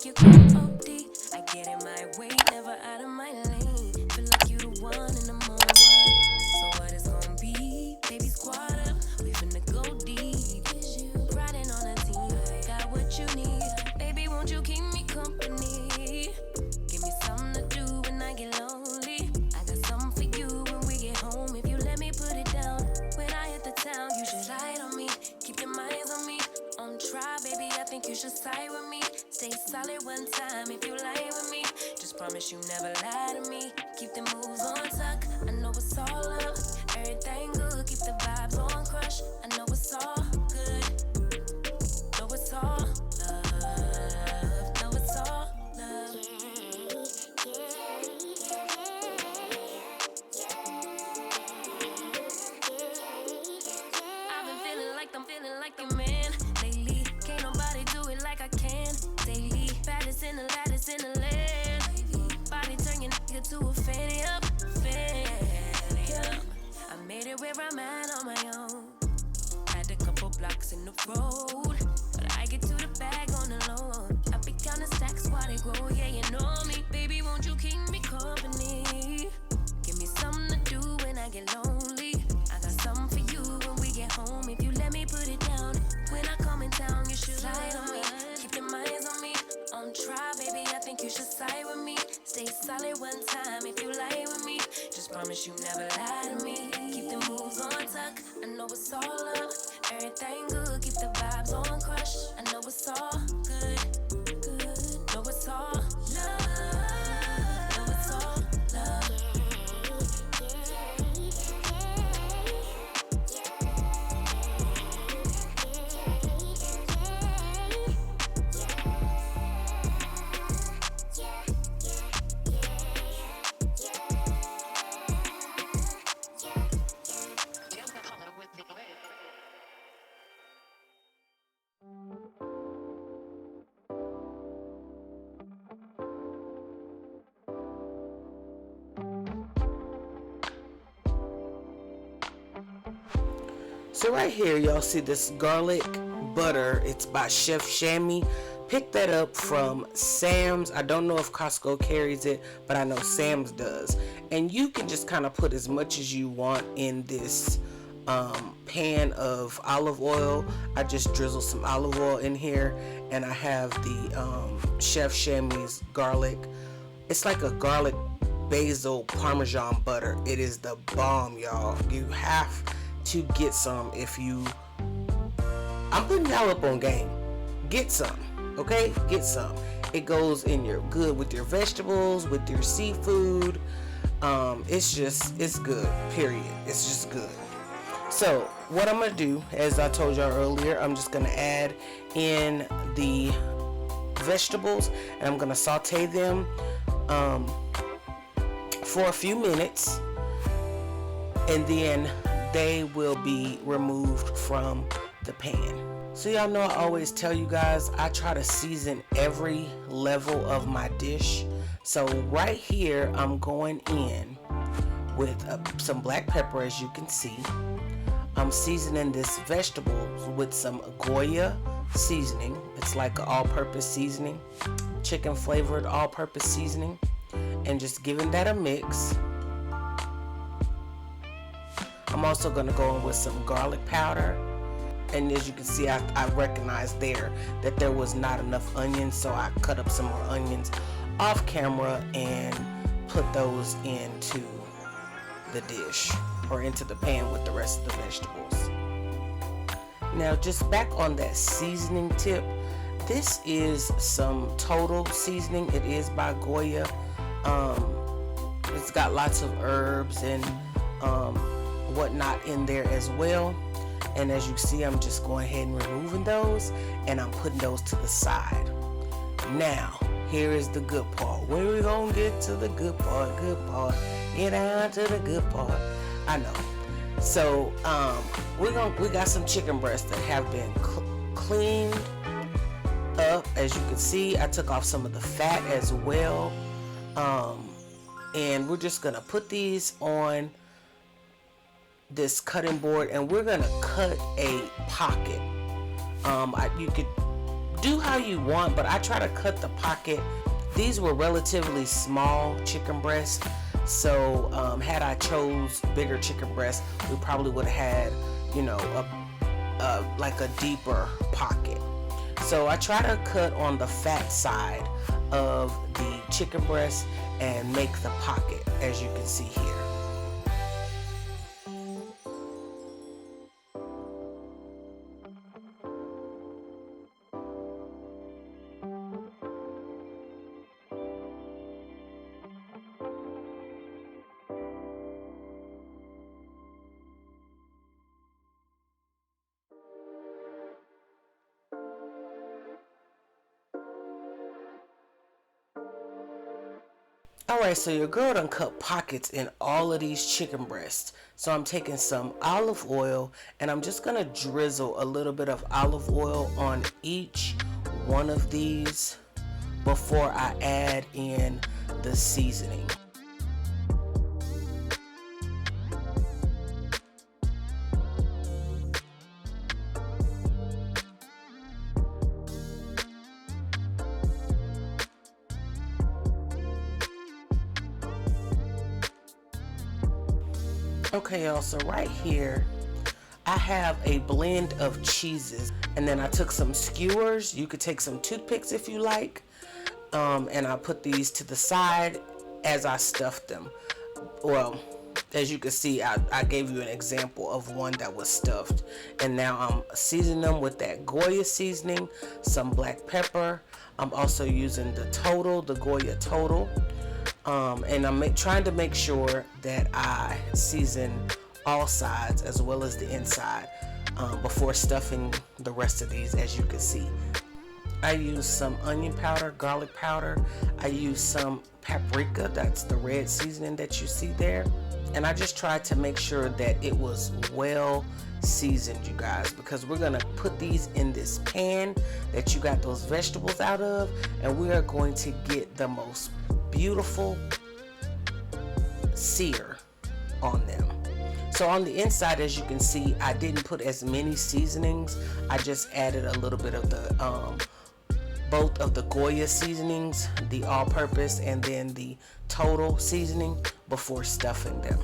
like you can OD. I get in my way, never out of my lane. Feel like you the one and I'm on one. So what it's gonna be? Baby, squad up. We finna go deep. Riding on a team, got what you need. Baby, won't you keep me company? Give me something to do when I get lonely. I got something for you when we get home. If you let me put it down, when I hit the town, you should slide on me. Keep your minds on me. On try, baby, I think you should side with me. Stay solid one time if you lie with me. Just promise you never lie to me. Keep the moves on tuck. I know it's all love. Everything good. Keep the vibes on crush. I know it's all good. Know it's all love. Know it's all love. I've been feeling like I'm feeling like a man lately. Can't nobody do it like I can daily. Baddest in the lattice in the land. Body turn your nigga to a fanny up, fanny up. I made it where I'm at on my own. Had a couple blocks in the road, but I get to the bag on the loan. I be counting stacks while they grow, yeah, you know me. Baby, won't you keep me company? Give me something to do when I get lonely. I got something for you when we get home. If you let me put it down, when I come in town, you should slide on me. Keep your minds on me. On try, baby, I think you should side with me. Stay solid one time if you lie with me. Just promise you never lie to me. Keep the moves on tuck. I know it's all love. Everything good. Keep the vibes on crush. I know it's all good. Good. Know it's all love. Know it's all love. So right here, y'all see this garlic butter. It's by Chef Shammy. Pick that up from Sam's. I don't know if Costco carries it, but I know Sam's does. And you can just kind of put as much as you want in this pan of olive oil. I just drizzle some olive oil in here, and I have the Chef Shammy's garlic. It's like a garlic basil parmesan butter. It is the bomb, y'all. You have to get some. If you, I'm putting y'all up on game. Get some, okay? Get some. It goes in your good with your vegetables, with your seafood. It's good, period. It's just good. So what I'm gonna do, as I told y'all earlier, I'm just gonna add in the vegetables, and I'm gonna saute them for a few minutes, and then they will be removed from the pan. So y'all know I always tell you guys, I try to season every level of my dish. So right here, I'm going in with some black pepper, as you can see. I'm seasoning this vegetables with some Goya seasoning. It's like an all-purpose seasoning, chicken flavored all-purpose seasoning, and just giving that a mix. I'm also going to go in with some garlic powder, and as you can see, I recognized there that there was not enough onions, so I cut up some more onions off camera and put those into the dish, or into the pan with the rest of the vegetables. Now, just back on that seasoning tip, this is some Total seasoning. It is by Goya. It's got lots of herbs and whatnot in there as well. And as you see, I'm just going ahead and removing those, and I'm putting those to the side. Now, here is the good part. When we gonna get to the good part, get down to the good part. I know. So we got some chicken breasts that have been cleaned up. As you can see, I took off some of the fat as well, and we're just gonna put these on this cutting board, and we're gonna cut a pocket. You could do how you want, but I try to cut the pocket. These were relatively small chicken breasts, so had I chose bigger chicken breasts, we probably would have had, you know, like a deeper pocket. So I try to cut on the fat side of the chicken breast and make the pocket, as you can see here. Alright, so your girl done cut pockets in all of these chicken breasts. So I'm taking some olive oil and I'm just going to drizzle a little bit of olive oil on each one of these before I add in the seasoning. Okay, y'all, so right here I have a blend of cheeses, and then I took some skewers. You could take some toothpicks if you like, and I put these to the side as I stuffed them. Well, as you can see, I gave you an example of one that was stuffed, and now I'm seasoning them with that Goya seasoning, some black pepper. I'm also using the Goya Total. And I'm trying to make sure that I season all sides as well as the inside before stuffing the rest of these, as you can see. I use some onion powder, garlic powder. I use some paprika, that's the red seasoning that you see there. And I just tried to make sure that it was well seasoned, you guys, because we're gonna put these in this pan that you got those vegetables out of, and we are going to get the most beautiful sear on them. So on the inside, as you can see, I didn't put as many seasonings. I just added a little bit of the both of the Goya seasonings, the all-purpose and then the Total seasoning, before stuffing them.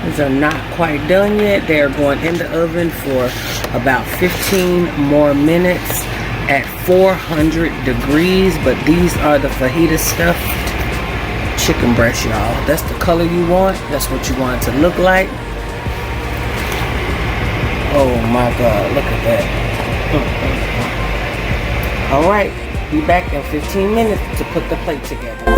These are not quite done yet. They're going in the oven for about 15 more minutes at 400 degrees, but these are the Fajita Stuffed Chicken Breast, y'all. That's the color you want. That's what you want it to look like. Oh my God, look at that. All right, be back in 15 minutes to put the plate together.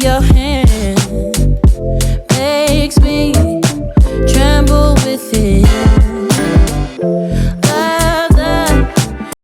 Your hand